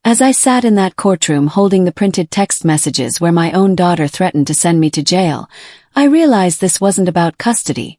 As I sat in that courtroom holding the printed text messages where my own daughter threatened to send me to jail, I realized this wasn't about custody.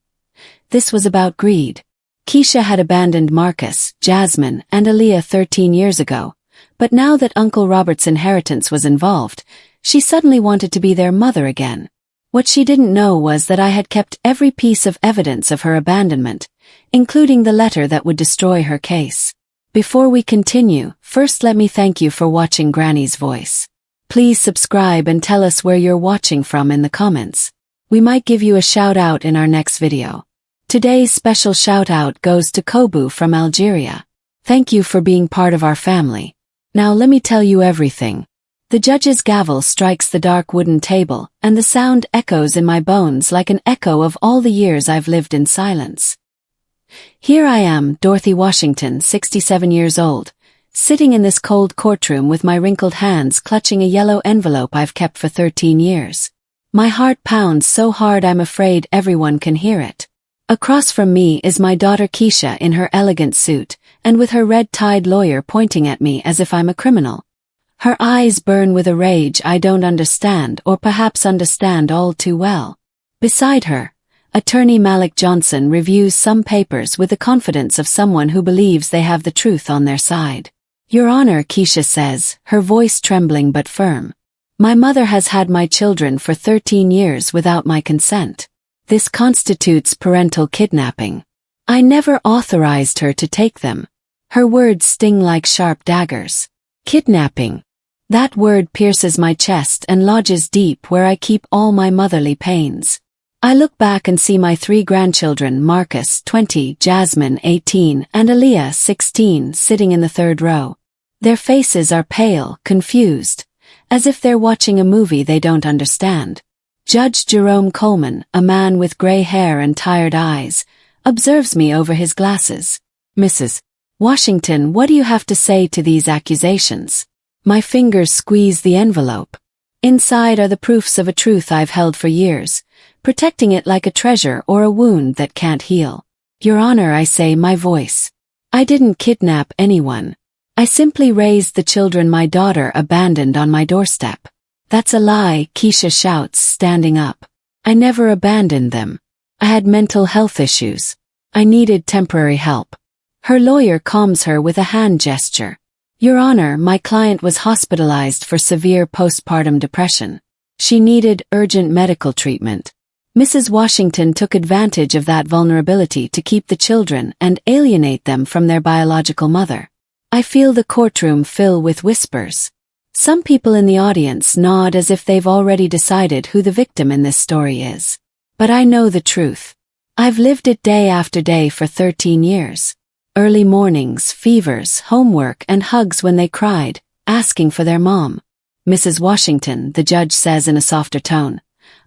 This was about greed. Keisha had abandoned Marcus, Jasmine, and Aaliyah 13 years ago, but now that Uncle Robert's inheritance was involved, she suddenly wanted to be their mother again. What she didn't know was that I had kept every piece of evidence of her abandonment, including the letter that would destroy her case. Before we continue, first let me thank you for watching Granny's Voice. Please subscribe and tell us where you're watching from in the comments. We might give you a shout out in our next video. Today's special shout out goes to Kobu from Algeria. Thank you for being part of our family. Now let me tell you everything. The judge's gavel strikes the dark wooden table, and the sound echoes in my bones like an echo of all the years I've lived in silence. Here I am, Dorothy Washington, 67 years old, sitting in this cold courtroom with my wrinkled hands clutching a yellow envelope I've kept for 13 years. My heart pounds so hard I'm afraid everyone can hear it. Across from me is my daughter Keisha in her elegant suit, and with her red-tied lawyer pointing at me as if I'm a criminal. Her eyes burn with a rage I don't understand or perhaps understand all too well. Beside her, Attorney Malik Johnson reviews some papers with the confidence of someone who believes they have the truth on their side. Your Honor, Keisha says, her voice trembling but firm. My mother has had my children for 13 years without my consent. This constitutes parental kidnapping. I never authorized her to take them. Her words sting like sharp daggers. Kidnapping. That word pierces my chest and lodges deep where I keep all my motherly pains. I look back and see my 3 grandchildren, Marcus, 20, Jasmine, 18, and Aaliyah, 16, sitting in the third row. Their faces are pale, confused, as if they're watching a movie they don't understand. Judge Jerome Coleman, a man with gray hair and tired eyes, observes me over his glasses. Mrs. Washington, what do you have to say to these accusations? My fingers squeeze the envelope. Inside are the proofs of a truth I've held for years, protecting it like a treasure or a wound that can't heal. Your Honor, I say, my voice. I didn't kidnap anyone. I simply raised the children my daughter abandoned on my doorstep. That's a lie, Keisha shouts, standing up. I never abandoned them. I had mental health issues. I needed temporary help. Her lawyer calms her with a hand gesture. Your Honor, my client was hospitalized for severe postpartum depression. She needed urgent medical treatment. Mrs. Washington took advantage of that vulnerability to keep the children and alienate them from their biological mother. I feel the courtroom fill with whispers. Some people in the audience nod as if they've already decided who the victim in this story is. But I know the truth. I've lived it day after day for 13 years. Early mornings, fevers, homework, and hugs when they cried, asking for their mom. Mrs. Washington, the judge says in a softer tone,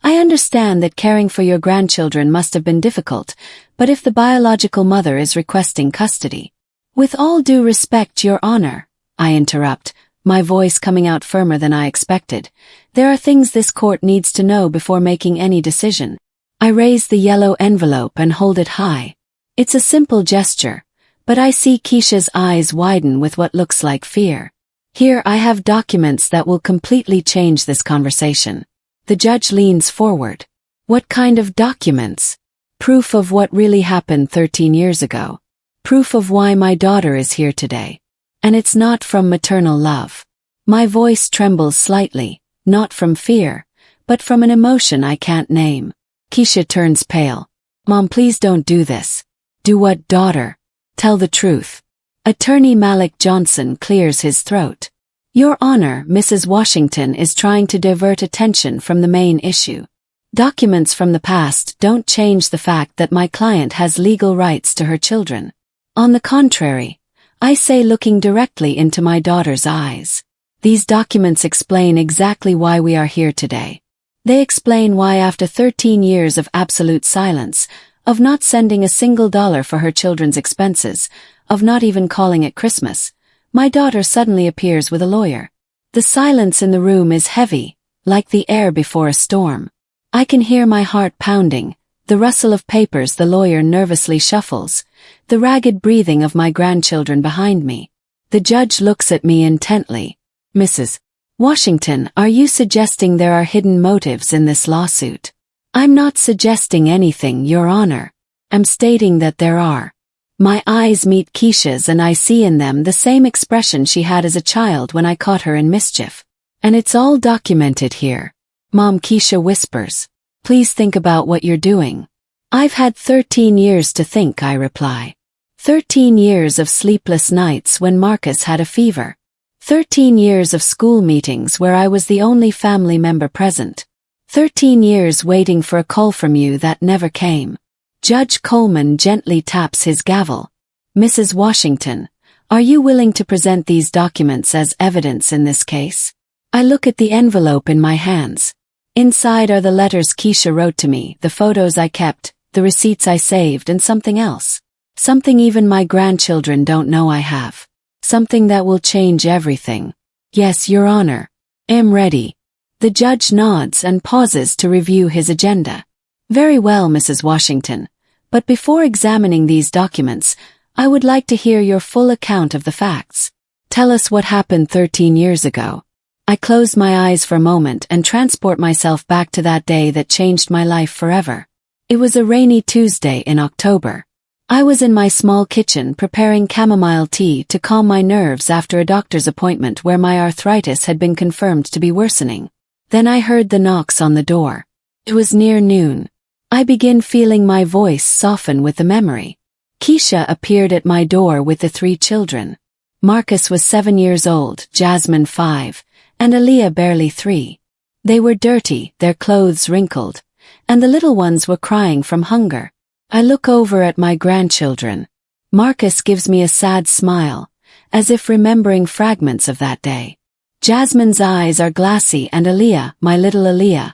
I understand that caring for your grandchildren must have been difficult, but if the biological mother is requesting custody. With all due respect, Your Honor, I interrupt, my voice coming out firmer than I expected. There are things this court needs to know before making any decision. I raise the yellow envelope and hold it high. It's a simple gesture, but I see Keisha's eyes widen with what looks like fear. Here I have documents that will completely change this conversation. The judge leans forward. What kind of documents? Proof of what really happened 13 years ago. Proof of why my daughter is here today. And it's not from maternal love. My voice trembles slightly, not from fear, but from an emotion I can't name. Keisha turns pale. Mom, please don't do this. Do what, daughter? Tell the truth. Attorney Malik Johnson clears his throat. Your Honor, Mrs. Washington is trying to divert attention from the main issue. Documents from the past don't change the fact that my client has legal rights to her children. On the contrary, I say, looking directly into my daughter's eyes. These documents explain exactly why we are here today. They explain why after 13 years of absolute silence, of not sending a single dollar for her children's expenses, of not even calling it Christmas, my daughter suddenly appears with a lawyer. The silence in the room is heavy, like the air before a storm. I can hear my heart pounding, the rustle of papers the lawyer nervously shuffles, the ragged breathing of my grandchildren behind me. The judge looks at me intently. Mrs. Washington, are you suggesting there are hidden motives in this lawsuit? I'm not suggesting anything, Your Honor. I'm stating that there are. My eyes meet Keisha's and I see in them the same expression she had as a child when I caught her in mischief. And it's all documented here. Mom, Keisha whispers. Please think about what you're doing. I've had 13 years to think, I reply. 13 years of sleepless nights when Marcus had a fever. 13 years of school meetings where I was the only family member present. 13 years waiting for a call from you that never came. Judge Coleman gently taps his gavel. Mrs. Washington, are you willing to present these documents as evidence in this case? I look at the envelope in my hands. Inside are the letters Keisha wrote to me, the photos I kept, the receipts I saved, and something else. Something even my grandchildren don't know I have. Something that will change everything. Yes, Your Honor. Am ready. The judge nods and pauses to review his agenda. Very well, Mrs. Washington. But before examining these documents, I would like to hear your full account of the facts. Tell us what happened 13 years ago. I close my eyes for a moment and transport myself back to that day that changed my life forever. It was a rainy Tuesday in October. I was in my small kitchen preparing chamomile tea to calm my nerves after a doctor's appointment where my arthritis had been confirmed to be worsening. Then I heard the knocks on the door. It was near noon. I begin feeling my voice soften with the memory. Keisha appeared at my door with the 3 children. Marcus was 7 years old, Jasmine 5, and Aaliyah barely 3. They were dirty, their clothes wrinkled, and the little ones were crying from hunger. I look over at my grandchildren. Marcus gives me a sad smile, as if remembering fragments of that day. Jasmine's eyes are glassy and Aaliyah, my little Aaliyah,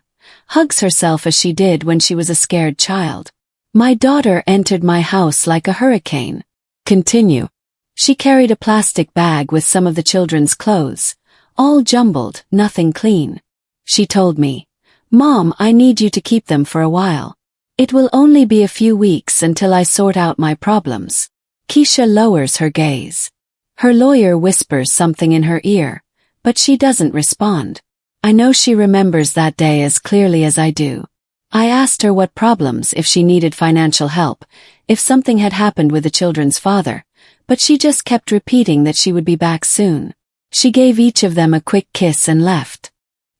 hugs herself as she did when she was a scared child. My daughter entered my house like a hurricane. Continue. She carried a plastic bag with some of the children's clothes, all jumbled, nothing clean. She told me, Mom, I need you to keep them for a while. It will only be a few weeks until I sort out my problems. Keisha lowers her gaze. Her lawyer whispers something in her ear, but she doesn't respond. I know she remembers that day as clearly as I do. I asked her what problems, if she needed financial help, if something had happened with the children's father, but she just kept repeating that she would be back soon. She gave each of them a quick kiss and left.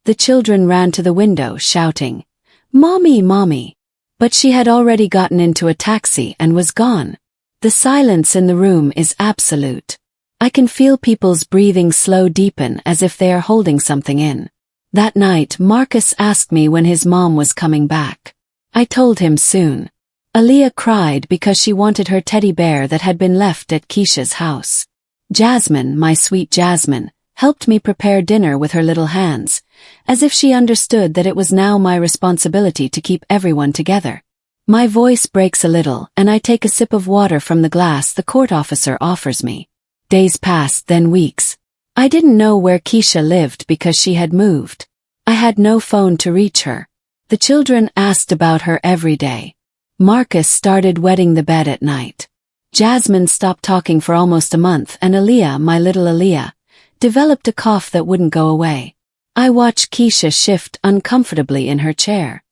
The children ran to the window shouting, Mommy, Mommy! But she had already gotten into a taxi and was gone. The silence in the room is absolute. I can feel people's breathing slow deepen as if they are holding something in. That night, Marcus asked me when his mom was coming back. I told him soon. Aaliyah cried because she wanted her teddy bear that had been left at Keisha's house. Jasmine, my sweet Jasmine, helped me prepare dinner with her little hands, as if she understood that it was now my responsibility to keep everyone together. My voice breaks a little and I take a sip of water from the glass the court officer offers me. Days passed, then weeks. I didn't know where Keisha lived because she had moved. I had no phone to reach her. The children asked about her every day. Marcus started wetting the bed at night. Jasmine stopped talking for almost a month and Aaliyah, my little Aaliyah, developed a cough that wouldn't go away. I watched Keisha shift uncomfortably in her chair.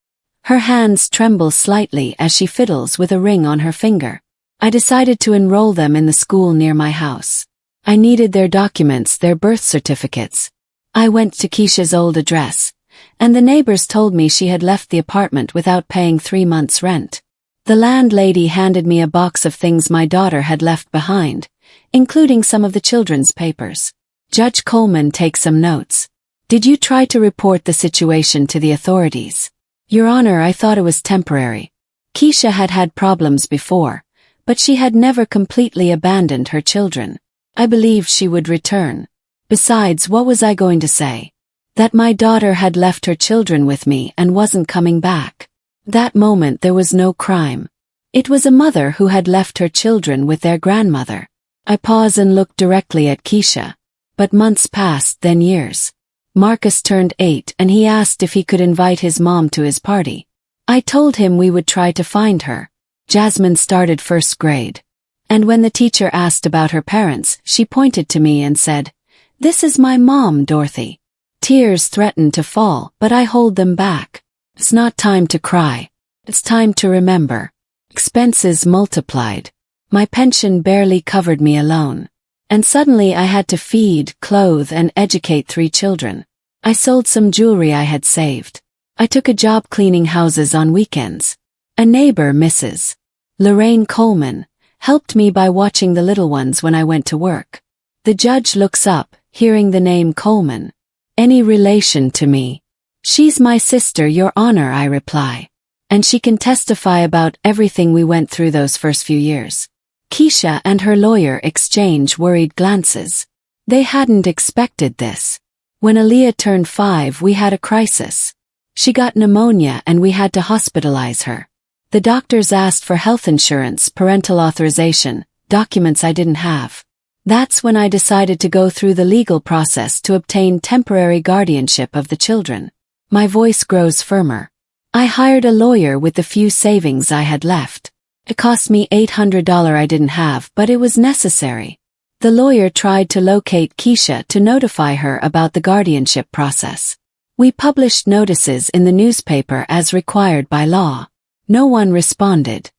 Her hands tremble slightly as she fiddles with a ring on her finger. I decided to enroll them in the school near my house. I needed their documents, their birth certificates. I went to Keisha's old address, and the neighbors told me she had left the apartment without paying 3 months' rent. The landlady handed me a box of things my daughter had left behind, including some of the children's papers. Judge Coleman takes some notes. Did you try to report the situation to the authorities? Your Honor, I thought it was temporary. Keisha had had problems before, but she had never completely abandoned her children. I believed she would return. Besides, what was I going to say? That my daughter had left her children with me and wasn't coming back. That moment there was no crime. It was a mother who had left her children with their grandmother. I pause and look directly at Keisha. But months passed, then years. Marcus turned 8 and he asked if he could invite his mom to his party. I told him we would try to find her. Jasmine started first grade. And when the teacher asked about her parents, she pointed to me and said, "This is my mom, Dorothy." Tears threatened to fall, but I hold them back. It's not time to cry. It's time to remember. Expenses multiplied. My pension barely covered me alone. And suddenly I had to feed, clothe, and educate 3 children. I sold some jewelry I had saved. I took a job cleaning houses on weekends. A neighbor, Mrs. Lorraine Coleman, helped me by watching the little ones when I went to work. The judge looks up, hearing the name Coleman. "Any relation to me?" "She's my sister, Your Honor," I reply. "And she can testify about everything we went through those first few years." Keisha and her lawyer exchange worried glances. They hadn't expected this. When Aaliyah turned 5, we had a crisis. She got pneumonia and we had to hospitalize her. The doctors asked for health insurance, parental authorization, documents I didn't have. That's when I decided to go through the legal process to obtain temporary guardianship of the children. My voice grows firmer. I hired a lawyer with the few savings I had left. It cost me $800 I didn't have, but it was necessary. The lawyer tried to locate Keisha to notify her about the guardianship process. We published notices in the newspaper as required by law. No one responded.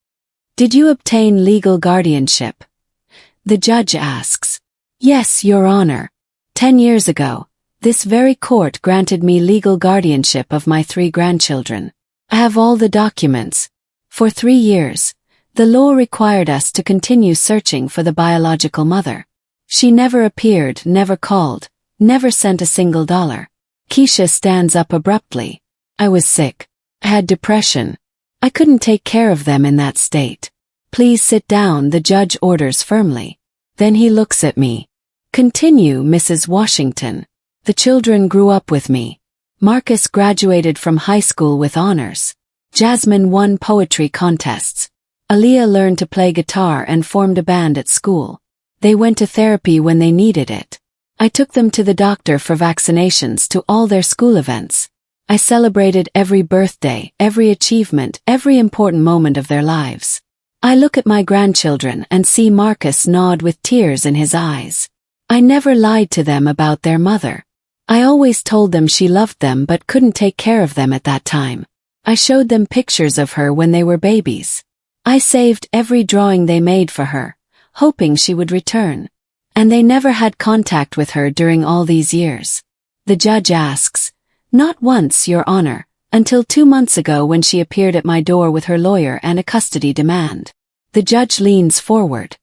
"Did you obtain legal guardianship?" The judge asks. "Yes, Your Honor. 10 years ago, this very court granted me legal guardianship of my 3 grandchildren. I have all the documents. For 3 years, the law required us to continue searching for the biological mother. She never appeared, never called, never sent a single dollar." Keisha stands up abruptly. "I was sick. I had depression. I couldn't take care of them in that state." "Please sit down," the judge orders firmly. Then he looks at me. "Continue, Mrs. Washington. The children grew up with me. Marcus graduated from high school with honors. Jasmine won poetry contests. Aaliyah learned to play guitar and formed a band at school. They went to therapy when they needed it. I took them to the doctor for vaccinations, to all their school events. I celebrated every birthday, every achievement, every important moment of their lives. I look at my grandchildren and see Marcus nod with tears in his eyes. I never lied to them about their mother. I always told them she loved them but couldn't take care of them at that time. I showed them pictures of her when they were babies. I saved every drawing they made for her, hoping she would return. And they never had contact with her during all these years. The judge asks, "Not once, Your Honor, until 2 months ago when she appeared at my door with her lawyer and a custody demand." The judge leans forward.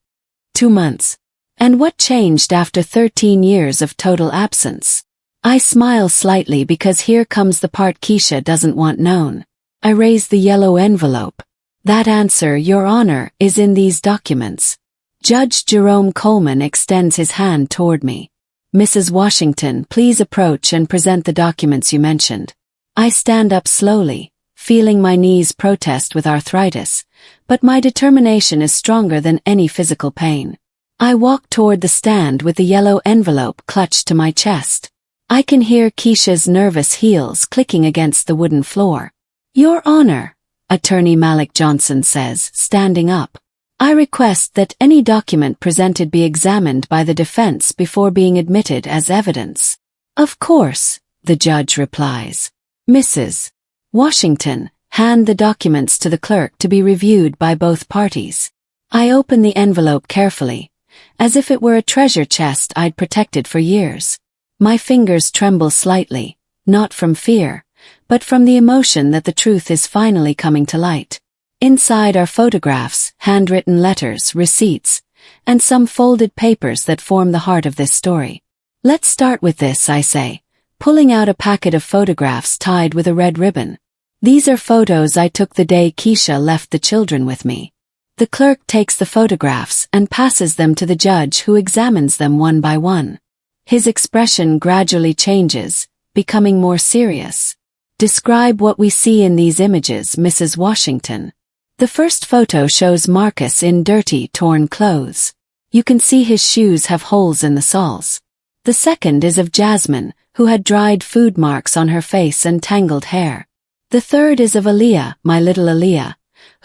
2 months. And what changed after 13 years of total absence? I smile slightly because here comes the part Keisha doesn't want known. I raise the yellow envelope. "That answer, Your Honor, is in these documents." Judge Jerome Coleman extends his hand toward me. "Mrs. Washington, please approach and present the documents you mentioned." I stand up slowly, feeling my knees protest with arthritis, but my determination is stronger than any physical pain. I walk toward the stand with the yellow envelope clutched to my chest. I can hear Keisha's nervous heels clicking against the wooden floor. "Your Honor," Attorney Malik Johnson says, standing up, "I request that any document presented be examined by the defense before being admitted as evidence." "Of course," the judge replies. "Mrs. Washington, hand the documents to the clerk to be reviewed by both parties." I open the envelope carefully, as if it were a treasure chest I'd protected for years. My fingers tremble slightly, not from fear, but from the emotion that the truth is finally coming to light. Inside are photographs, handwritten letters, receipts, and some folded papers that form the heart of this story. "Let's start with this," I say, pulling out a packet of photographs tied with a red ribbon. "These are photos I took the day Keisha left the children with me." The clerk takes the photographs and passes them to the judge, who examines them one by one. His expression gradually changes, becoming more serious. "Describe what we see in these images, Mrs. Washington." The first photo shows Marcus in dirty, torn clothes. You can see his shoes have holes in the soles. The second is of Jasmine, who had dried food marks on her face and tangled hair. The third is of Aaliyah, my little Aaliyah,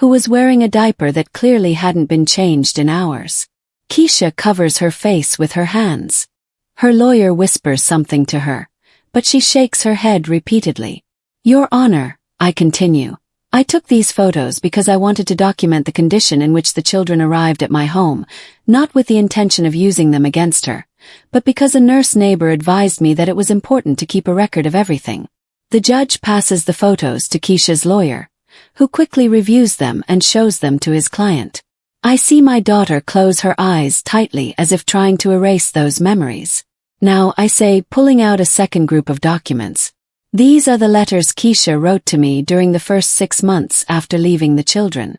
who was wearing a diaper that clearly hadn't been changed in hours. Keisha covers her face with her hands. Her lawyer whispers something to her, but she shakes her head repeatedly. Your Honor, I continue. I took these photos because I wanted to document the condition in which the children arrived at my home, not with the intention of using them against her, but because a nurse neighbor advised me that it was important to keep a record of everything. The judge passes the photos to Keisha's lawyer, who quickly reviews them and shows them to his client. I see my daughter close her eyes tightly as if trying to erase those memories. Now, I say, pulling out a second group of documents. These are the letters Keisha wrote to me during the first 6 months after leaving the children.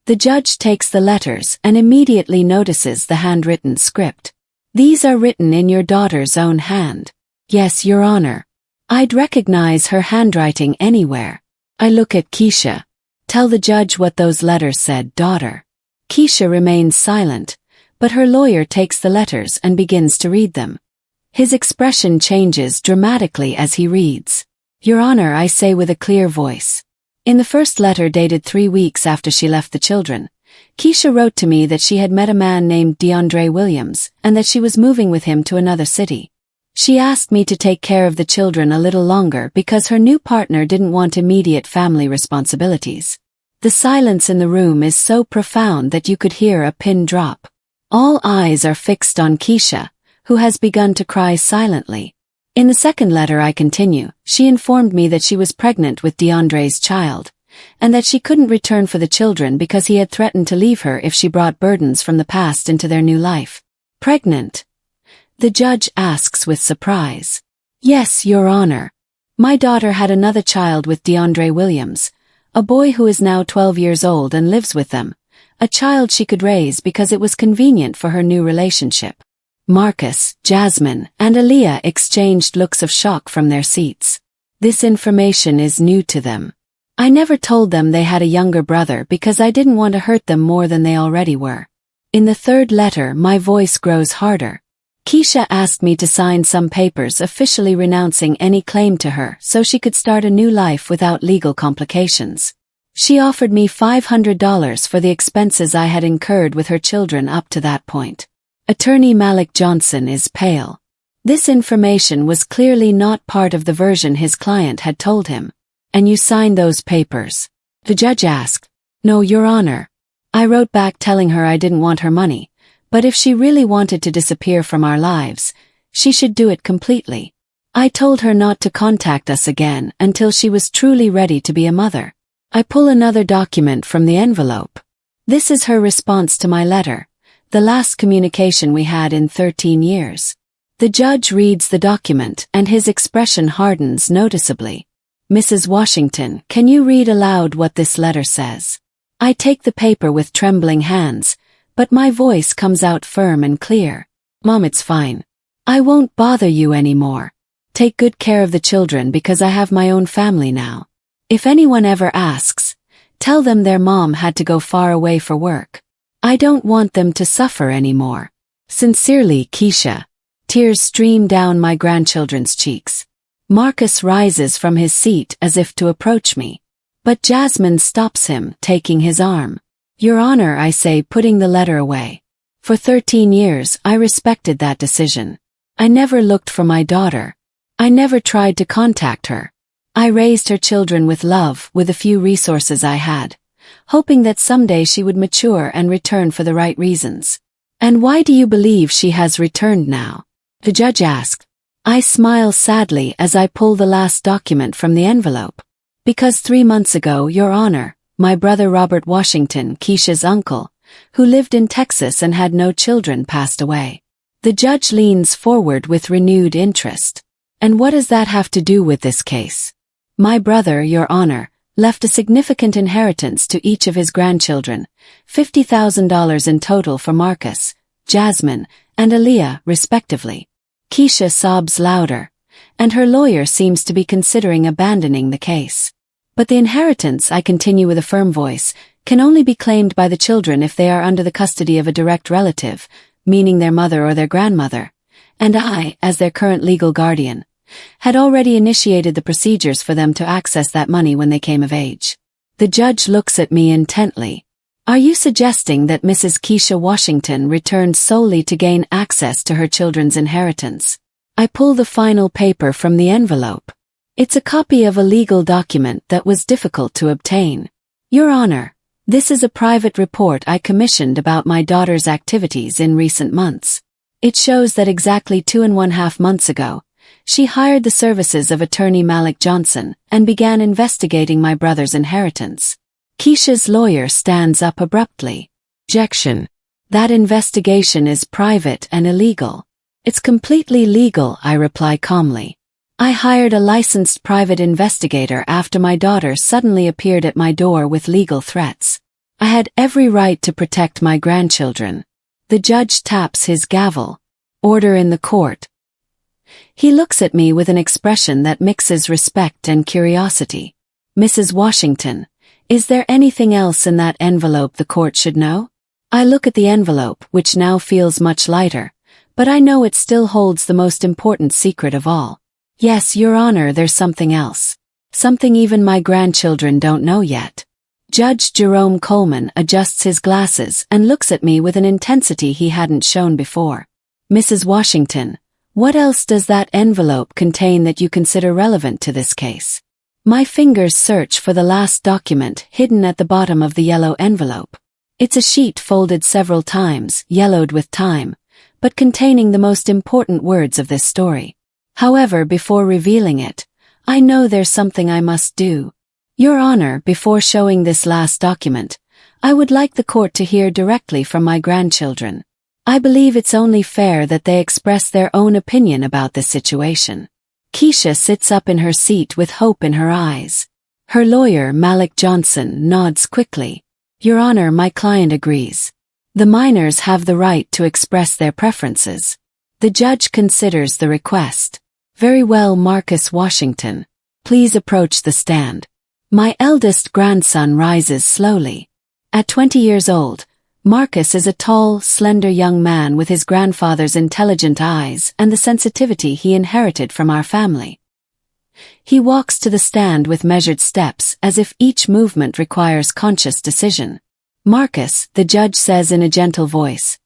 The judge takes the letters and immediately notices the handwritten script. These are written in your daughter's own hand. Yes, Your Honor. I'd recognize her handwriting anywhere. I look at Keisha. Tell the judge what those letters said, daughter. Keisha remains silent, but her lawyer takes the letters and begins to read them. His expression changes dramatically as he reads. Your Honor, I say with a clear voice. In the first letter dated 3 weeks after she left the children, Keisha wrote to me that she had met a man named DeAndre Williams and that she was moving with him to another city. She asked me to take care of the children a little longer because her new partner didn't want immediate family responsibilities. The silence in the room is so profound that you could hear a pin drop. All eyes are fixed on Keisha, who has begun to cry silently. In the second letter, I continue, she informed me that she was pregnant with DeAndre's child, and that she couldn't return for the children because he had threatened to leave her if she brought burdens from the past into their new life. Pregnant? The judge asks with surprise. Yes, Your Honor. My daughter had another child with DeAndre Williams, a boy who is now 12 years old and lives with them, a child she could raise because it was convenient for her new relationship. Marcus, Jasmine, and Aaliyah exchanged looks of shock from their seats. This information is new to them. I never told them they had a younger brother because I didn't want to hurt them more than they already were. In the third letter, my voice grows harder. Keisha asked me to sign some papers officially renouncing any claim to her so she could start a new life without legal complications. She offered me $500 for the expenses I had incurred with her children up to that point. Attorney Malik Johnson is pale. This information was clearly not part of the version his client had told him. And you signed those papers? The judge asked. No, Your Honor. I wrote back telling her I didn't want her money, but if she really wanted to disappear from our lives, she should do it completely. I told her not to contact us again until she was truly ready to be a mother. I pull another document from the envelope. This is her response to my letter, the last communication we had in 13 years. The judge reads the document and his expression hardens noticeably. Mrs. Washington, can you read aloud what this letter says? I take the paper with trembling hands, but my voice comes out firm and clear. Mom, it's fine. I won't bother you anymore. Take good care of the children because I have my own family now. If anyone ever asks, tell them their mom had to go far away for work. I don't want them to suffer anymore. Sincerely, Keisha. Tears stream down my grandchildren's cheeks. Marcus rises from his seat as if to approach me. But Jasmine stops him, taking his arm. Your Honor, I say, putting the letter away. For 13 years, I respected that decision. I never looked for my daughter. I never tried to contact her. I raised her children with love, with the few resources I had, hoping that someday she would mature and return for the right reasons. And why do you believe she has returned now? The judge asked. I smile sadly as I pull the last document from the envelope. Because 3 months ago, Your Honor, my brother Robert Washington, Keisha's uncle, who lived in Texas and had no children, passed away. The judge leans forward with renewed interest. And what does that have to do with this case? My brother, Your Honor, left a significant inheritance to each of his grandchildren, $50,000 in total for Marcus, Jasmine, and Aaliyah, respectively. Keisha sobs louder, and her lawyer seems to be considering abandoning the case. But the inheritance, I continue with a firm voice, can only be claimed by the children if they are under the custody of a direct relative, meaning their mother or their grandmother, and I, as their current legal guardian, had already initiated the procedures for them to access that money when they came of age. The judge looks at me intently. Are you suggesting that Mrs. Keisha Washington returned solely to gain access to her children's inheritance? I pull the final paper from the envelope. It's a copy of a legal document that was difficult to obtain. Your Honor, this is a private report I commissioned about my daughter's activities in recent months. It shows that exactly 2.5 months ago, she hired the services of attorney Malik Johnson and began investigating my brother's inheritance. Keisha's lawyer stands up abruptly. Objection. That investigation is private and illegal. It's completely legal, I reply calmly. I hired a licensed private investigator after my daughter suddenly appeared at my door with legal threats. I had every right to protect my grandchildren. The judge taps his gavel. Order in the court. He looks at me with an expression that mixes respect and curiosity. Mrs. Washington, is there anything else in that envelope the court should know? I look at the envelope, which now feels much lighter, but I know it still holds the most important secret of all. Yes, Your Honor, there's something else. Something even my grandchildren don't know yet. Judge Jerome Coleman adjusts his glasses and looks at me with an intensity he hadn't shown before. Mrs. Washington, what else does that envelope contain that you consider relevant to this case? My fingers search for the last document hidden at the bottom of the yellow envelope. It's a sheet folded several times, yellowed with time, but containing the most important words of this story. However, before revealing it, I know there's something I must do. Your Honor, before showing this last document, I would like the court to hear directly from my grandchildren. I believe it's only fair that they express their own opinion about this situation. Keisha sits up in her seat with hope in her eyes. Her lawyer, Malik Johnson, nods quickly. Your Honor, my client agrees. The minors have the right to express their preferences. The judge considers the request. Very well, Marcus Washington. Please approach the stand. My eldest grandson rises slowly. At 20 years old, Marcus is a tall, slender young man with his grandfather's intelligent eyes and the sensitivity he inherited from our family. He walks to the stand with measured steps as if each movement requires conscious decision. Marcus, the judge says in a gentle voice,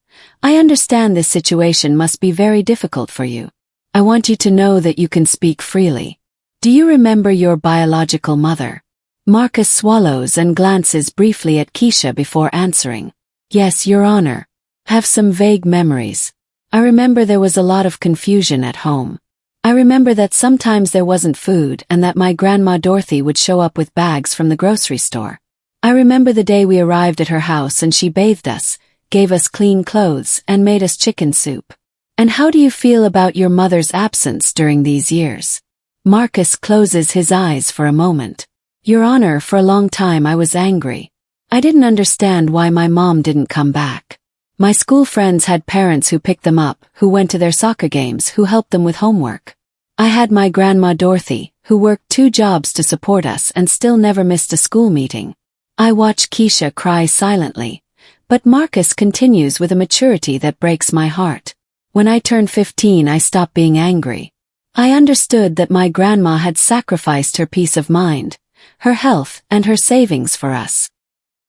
I understand this situation must be very difficult for you. I want you to know that you can speak freely. Do you remember your biological mother? Marcus swallows and glances briefly at Keisha before answering. Yes, Your Honor. Have some vague memories. I remember there was a lot of confusion at home. I remember that sometimes there wasn't food and that my grandma Dorothy would show up with bags from the grocery store. I remember the day we arrived at her house and she bathed us, gave us clean clothes, and made us chicken soup. And how do you feel about your mother's absence during these years? Marcus closes his eyes for a moment. Your Honor, for a long time I was angry. I didn't understand why my mom didn't come back. My school friends had parents who picked them up, who went to their soccer games, who helped them with homework. I had my grandma Dorothy, who worked 2 jobs to support us and still never missed a school meeting. I watch Keisha cry silently, but Marcus continues with a maturity that breaks my heart. When I turned 15, I stopped being angry. I understood that my grandma had sacrificed her peace of mind, her health, and her savings for us.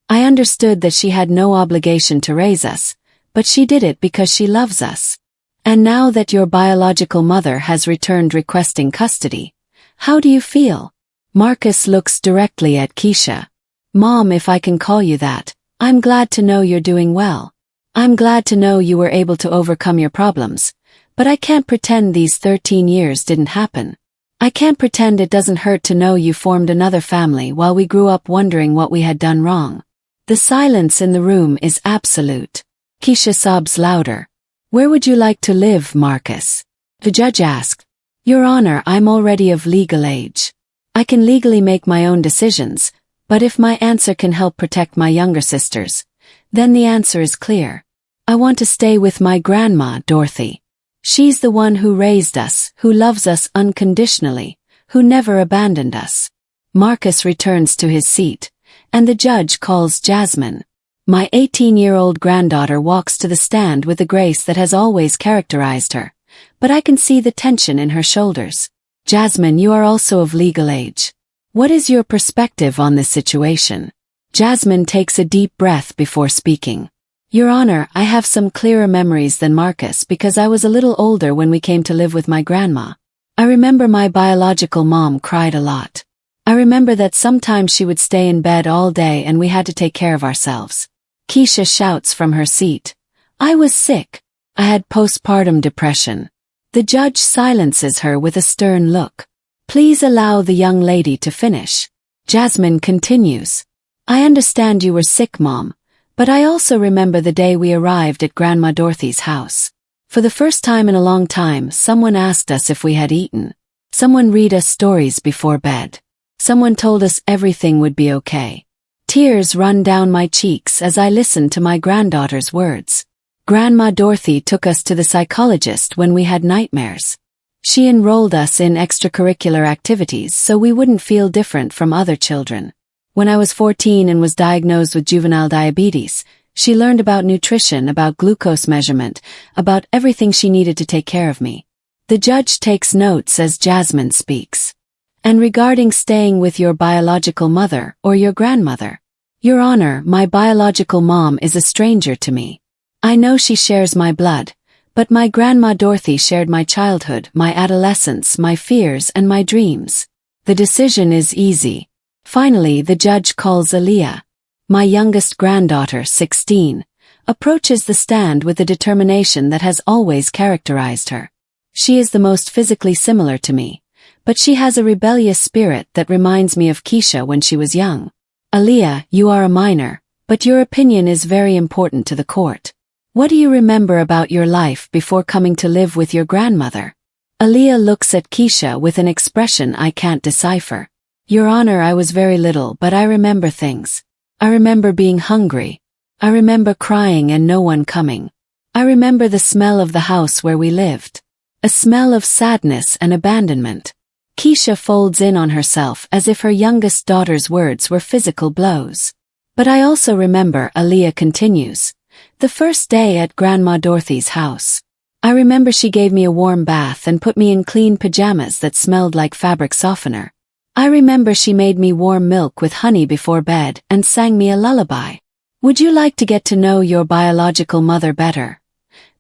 I understood that she had no obligation to raise us, but she did it because she loves us. And now that your biological mother has returned requesting custody, how do you feel? Marcus looks directly at Keisha. Mom, if I can call you that, I'm glad to know you're doing well. I'm glad to know you were able to overcome your problems, but I can't pretend these 13 years didn't happen. I can't pretend it doesn't hurt to know you formed another family while we grew up wondering what we had done wrong. The silence in the room is absolute. Keisha sobs louder. Where would you like to live, Marcus? The judge asked. Your Honor, I'm already of legal age. I can legally make my own decisions, but if my answer can help protect my younger sisters, then the answer is clear. I want to stay with my grandma, Dorothy. She's the one who raised us, who loves us unconditionally, who never abandoned us. Marcus returns to his seat, and the judge calls Jasmine. My 18-year-old granddaughter walks to the stand with the grace that has always characterized her, but I can see the tension in her shoulders. Jasmine, you are also of legal age. What is your perspective on this situation? Jasmine takes a deep breath before speaking. Your Honor, I have some clearer memories than Marcus because I was a little older when we came to live with my grandma. I remember my biological mom cried a lot. I remember that sometimes she would stay in bed all day and we had to take care of ourselves. Keisha shouts from her seat. I was sick. I had postpartum depression. The judge silences her with a stern look. Please allow the young lady to finish. Jasmine continues. I understand you were sick, Mom, but I also remember the day we arrived at Grandma Dorothy's house. For the first time in a long time, someone asked us if we had eaten. Someone read us stories before bed. Someone told us everything would be okay. Tears run down my cheeks as I listen to my granddaughter's words. Grandma Dorothy took us to the psychologist when we had nightmares. She enrolled us in extracurricular activities so we wouldn't feel different from other children. When I was 14 and was diagnosed with juvenile diabetes, she learned about nutrition, about glucose measurement, about everything she needed to take care of me. The judge takes notes as Jasmine speaks. And regarding staying with your biological mother or your grandmother, Your Honor, my biological mom is a stranger to me. I know she shares my blood, but my Grandma Dorothy shared my childhood, my adolescence, my fears, and my dreams. The decision is easy. Finally, the judge calls Aaliyah. My youngest granddaughter, 16, approaches the stand with the determination that has always characterized her. She is the most physically similar to me, but she has a rebellious spirit that reminds me of Keisha when she was young. Aaliyah, you are a minor, but your opinion is very important to the court. What do you remember about your life before coming to live with your grandmother? Aaliyah looks at Keisha with an expression I can't decipher. Your Honor, I was very little, but I remember things. I remember being hungry. I remember crying and no one coming. I remember the smell of the house where we lived. A smell of sadness and abandonment. Keisha folds in on herself as if her youngest daughter's words were physical blows. But I also remember, Aaliyah continues, the first day at Grandma Dorothy's house. I remember she gave me a warm bath and put me in clean pajamas that smelled like fabric softener. I remember she made me warm milk with honey before bed and sang me a lullaby. Would you like to get to know your biological mother better?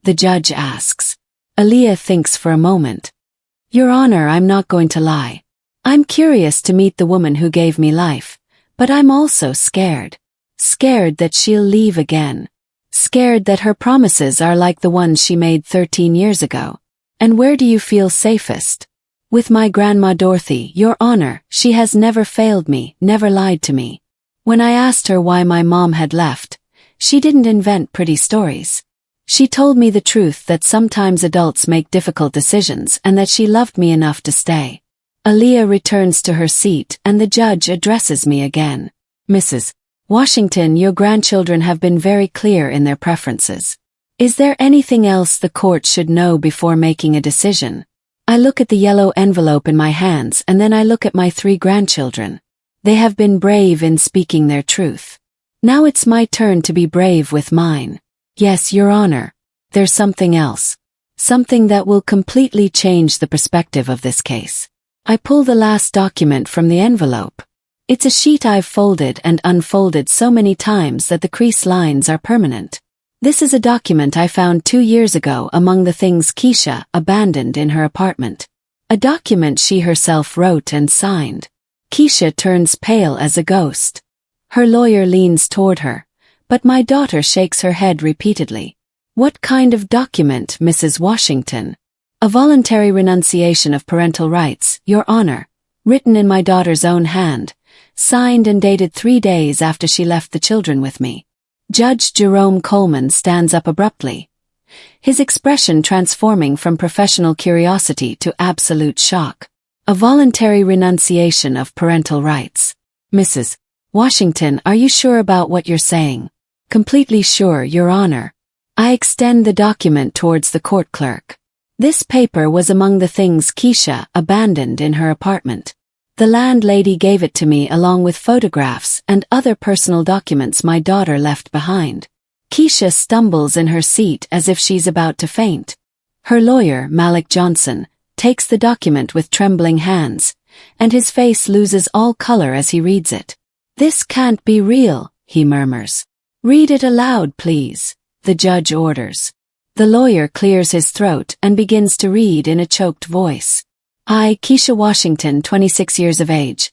The judge asks. Aaliyah thinks for a moment. Your Honor, I'm not going to lie. I'm curious to meet the woman who gave me life, but I'm also scared. Scared that she'll leave again. Scared that her promises are like the ones she made 13 years ago. And where do you feel safest? With my Grandma Dorothy, Your Honor, she has never failed me, never lied to me. When I asked her why my mom had left, she didn't invent pretty stories. She told me the truth that sometimes adults make difficult decisions and that she loved me enough to stay. Aaliyah returns to her seat and the judge addresses me again. Mrs. Washington, your grandchildren have been very clear in their preferences. Is there anything else the court should know before making a decision? I look at the yellow envelope in my hands and then I look at my 3 grandchildren. They have been brave in speaking their truth. Now it's my turn to be brave with mine. Yes, Your Honor. There's something else. Something that will completely change the perspective of this case. I pull the last document from the envelope. It's a sheet I've folded and unfolded so many times that the crease lines are permanent. This is a document I found 2 years ago among the things Keisha abandoned in her apartment. A document she herself wrote and signed. Keisha turns pale as a ghost. Her lawyer leans toward her, but my daughter shakes her head repeatedly. What kind of document, Mrs. Washington? A voluntary renunciation of parental rights, Your Honor, written in my daughter's own hand, signed and dated 3 days after she left the children with me. Judge Jerome Coleman stands up abruptly, his expression transforming from professional curiosity to absolute shock. A voluntary renunciation of parental rights. Mrs. Washington, are you sure about what you're saying? Completely sure, Your Honor. I extend the document towards the court clerk. This paper was among the things Keisha abandoned in her apartment. The landlady gave it to me along with photographs and other personal documents my daughter left behind. Keisha stumbles in her seat as if she's about to faint. Her lawyer, Malik Johnson, takes the document with trembling hands, and his face loses all color as he reads it. "This can't be real," he murmurs. "Read it aloud, please," the judge orders. The lawyer clears his throat and begins to read in a choked voice. "I, Keisha Washington, 26 years of age,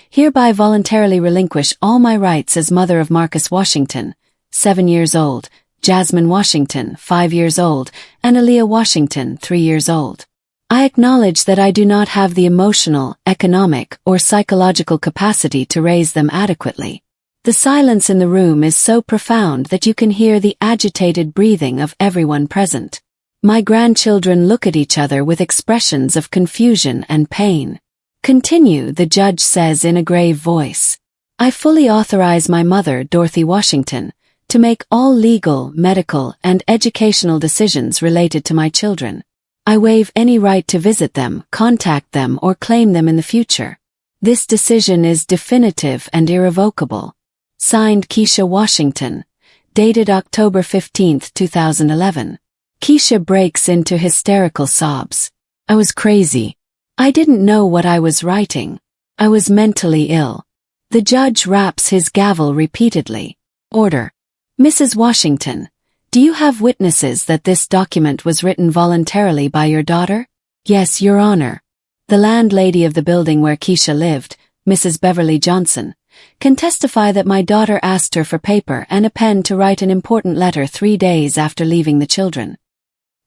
hereby voluntarily relinquish all my rights as mother of Marcus Washington, 7 years old, Jasmine Washington, 5 years old, and Aaliyah Washington, 3 years old. I acknowledge that I do not have the emotional, economic, or psychological capacity to raise them adequately." The silence in the room is so profound that you can hear the agitated breathing of everyone present. My grandchildren look at each other with expressions of confusion and pain. "Continue," the judge says in a grave voice. "I fully authorize my mother, Dorothy Washington, to make all legal, medical, and educational decisions related to my children. I waive any right to visit them, contact them, or claim them in the future. This decision is definitive and irrevocable. Signed, Keisha Washington. Dated October 15, 2011. Keisha breaks into hysterical sobs. "I was crazy. I didn't know what I was writing. I was mentally ill." The judge raps his gavel repeatedly. "Order. Mrs. Washington, do you have witnesses that this document was written voluntarily by your daughter?" "Yes, Your Honor. The landlady of the building where Keisha lived, Mrs. Beverly Johnson, can testify that my daughter asked her for paper and a pen to write an important letter 3 days after leaving the children.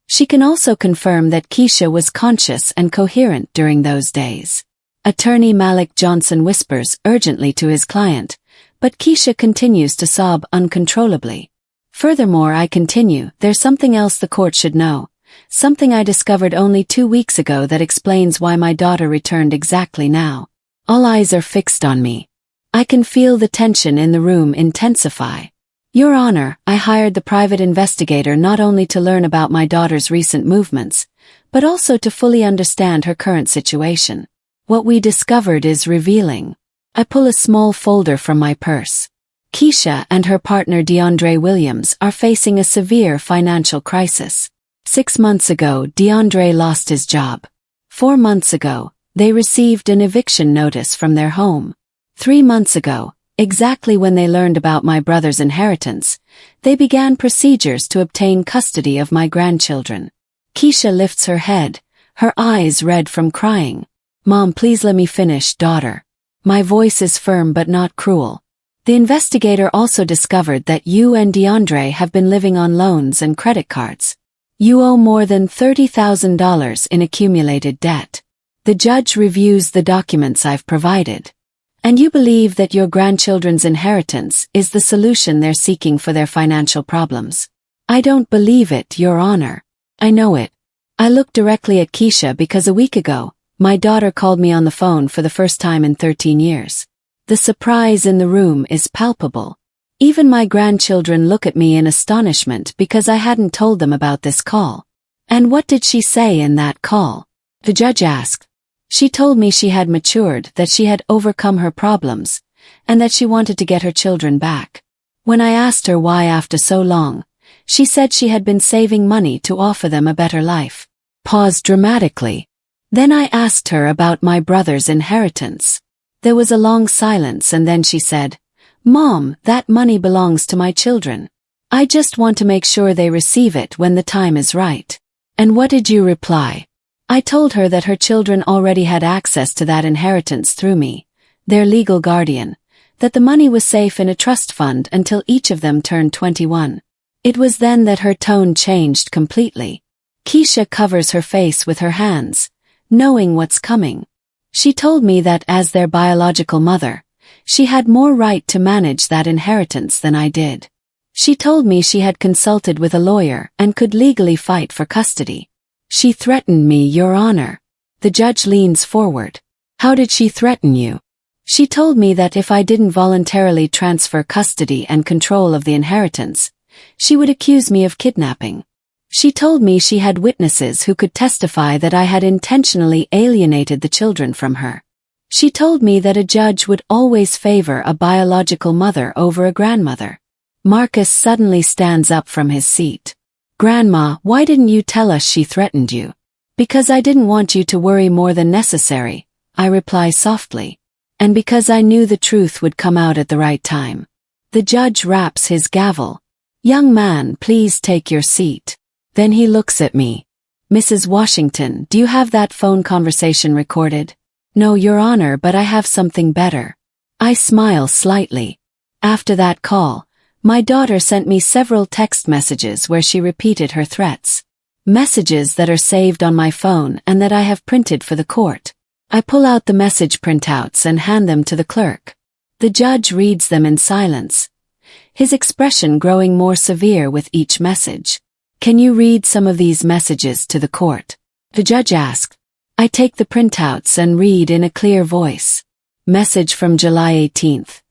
She can also confirm that Keisha was conscious and coherent during those days." Attorney Malik Johnson whispers urgently to his client, but Keisha continues to sob uncontrollably. "Furthermore," I continue, "there's something else the court should know. Something I discovered only 2 weeks ago that explains why my daughter returned exactly now." All eyes are fixed on me. I can feel the tension in the room intensify. "Your Honor, I hired the private investigator not only to learn about my daughter's recent movements, but also to fully understand her current situation. What we discovered is revealing." I pull a small folder from my purse. Keisha and her partner DeAndre Williams are facing a severe financial crisis. 6 months ago, DeAndre lost his job. 4 months ago, they received an eviction notice from their home. 3 months ago, exactly when they learned about my brother's inheritance, they began procedures to obtain custody of my grandchildren. Keisha lifts her head, her eyes red from crying. "Mom, please let me finish, daughter." My voice is firm but not cruel. "The investigator also discovered that you and DeAndre have been living on loans and credit cards. You owe more than $30,000 in accumulated debt. The judge reviews the documents I've provided. And you believe that your grandchildren's inheritance is the solution they're seeking for their financial problems." "I don't believe it, Your Honor. I know it." I look directly at Keisha because a week ago, my daughter called me on the phone for the first time in 13 years. The surprise in the room is palpable. Even my grandchildren look at me in astonishment because I hadn't told them about this call. "And what did she say in that call?" the judge asked. "She told me she had matured, that she had overcome her problems, and that she wanted to get her children back. When I asked her why after so long, she said she had been saving money to offer them a better life." Pause dramatically. "Then I asked her about my brother's inheritance. There was a long silence and then she said, 'Mom, that money belongs to my children. I just want to make sure they receive it when the time is right.' And what did you reply?" I told her that her children already had access to that inheritance through me, their legal guardian, that the money was safe in a trust fund until each of them turned 21. It was then that her tone changed completely. Keisha covers her face with her hands, knowing what's coming. She told me that as their biological mother, she had more right to manage that inheritance than I did. She told me she had consulted with a lawyer and could legally fight for custody. "She threatened me, Your Honor." The judge leans forward. "How did she threaten you?" "She told me that if I didn't voluntarily transfer custody and control of the inheritance, she would accuse me of kidnapping. She told me she had witnesses who could testify that I had intentionally alienated the children from her. She told me that a judge would always favor a biological mother over a grandmother." Marcus suddenly stands up from his seat. "Grandma, why didn't you tell us she threatened you?" "Because I didn't want you to worry more than necessary. I reply softly. And because I knew the truth would come out at the right time. The judge raps his gavel. Young man, please take your seat. Then he looks at me. Mrs. Washington, do you have that phone conversation recorded? No, Your Honor, but I have something better. I smile slightly. After that call, my daughter sent me several text messages where she repeated her threats. Messages that are saved on my phone and that I have printed for the court. I pull out the message printouts and hand them to the clerk. The judge reads them in silence, his expression growing more severe with each message. Can you read some of these messages to the court? The judge asked. I take the printouts and read in a clear voice. Message from July 18th.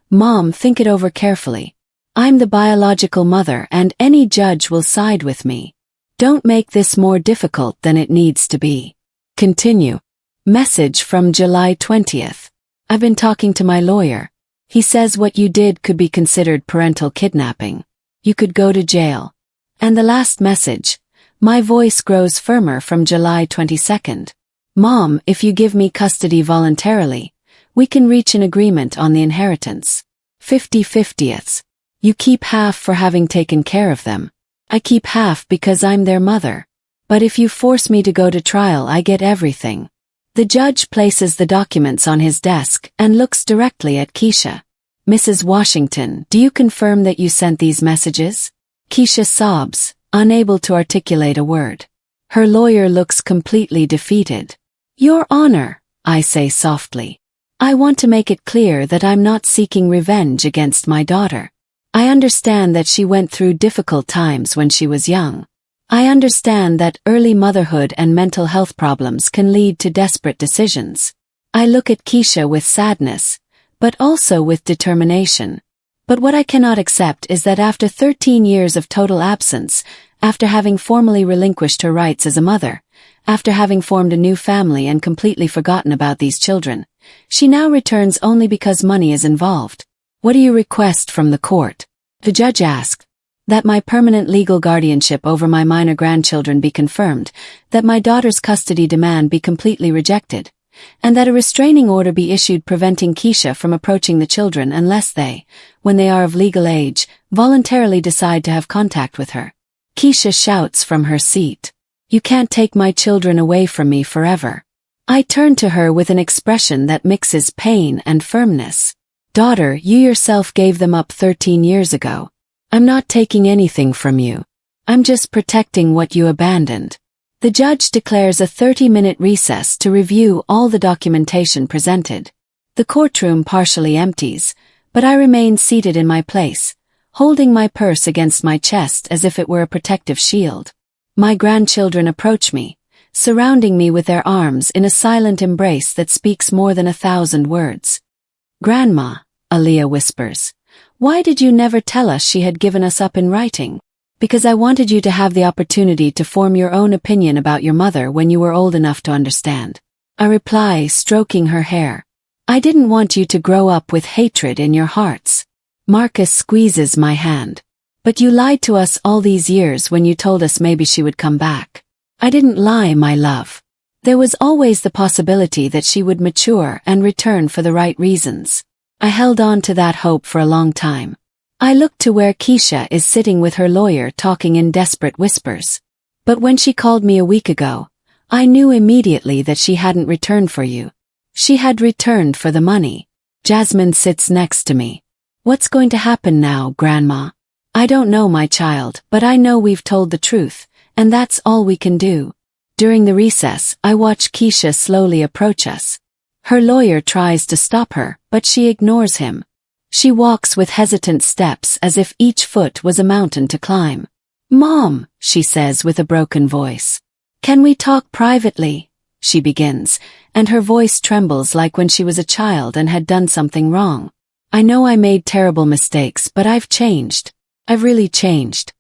Mom, think it over carefully. I'm the biological mother and any judge will side with me. Don't make this more difficult than it needs to be. Continue. Message from July 20th. I've been talking to my lawyer. He says what you did could be considered parental kidnapping. You could go to jail. And the last message. My voice grows firmer from July 22nd. Mom, if you give me custody voluntarily, we can reach an agreement on the inheritance. 50/50ths. You keep half for having taken care of them. I keep half because I'm their mother. But if you force me to go to trial, I get everything. The judge places the documents on his desk and looks directly at Keisha. Mrs. Washington, do you confirm that you sent these messages? Keisha sobs, unable to articulate a word. Her lawyer looks completely defeated. Your Honor, I say softly. I want to make it clear that I'm not seeking revenge against my daughter. I understand that she went through difficult times when she was young. I understand that early motherhood and mental health problems can lead to desperate decisions. I look at Keisha with sadness, but also with determination. But what I cannot accept is that after 13 years of total absence, after having formally relinquished her rights as a mother, after having formed a new family and completely forgotten about these children, she now returns only because money is involved. What do you request from the court? The judge asked. That my permanent legal guardianship over my minor grandchildren be confirmed, that my daughter's custody demand be completely rejected, and that a restraining order be issued preventing Keisha from approaching the children unless they, when they are of legal age, voluntarily decide to have contact with her. Keisha shouts from her seat. You can't take my children away from me forever. I turn to her with an expression that mixes pain and firmness. Daughter, you yourself gave them up 13 years ago. I'm not taking anything from you. I'm just protecting what you abandoned. The judge declares a 30-minute recess to review all the documentation presented. The courtroom partially empties, but I remain seated in my place, holding my purse against my chest as if it were a protective shield. My grandchildren approach me, surrounding me with their arms in a silent embrace that speaks more than 1,000 words. Grandma, Aaliyah whispers. Why did you never tell us she had given us up in writing? Because I wanted you to have the opportunity to form your own opinion about your mother when you were old enough to understand. I reply, stroking her hair. I didn't want you to grow up with hatred in your hearts. Marcus squeezes my hand. But you lied to us all these years when you told us maybe she would come back. I didn't lie, my love. There was always the possibility that she would mature and return for the right reasons. I held on to that hope for a long time. I looked to where Keisha is sitting with her lawyer talking in desperate whispers. But when she called me a week ago, I knew immediately that she hadn't returned for you. She had returned for the money. Jasmine sits next to me. What's going to happen now, Grandma? I don't know, my child, but I know we've told the truth, and that's all we can do. During the recess, I watch Keisha slowly approach us. Her lawyer tries to stop her, but she ignores him. She walks with hesitant steps as if each foot was a mountain to climb. Mom, she says with a broken voice. Can we talk privately? She begins, and her voice trembles like when she was a child and had done something wrong. I know I made terrible mistakes, but I've changed. I've really changed.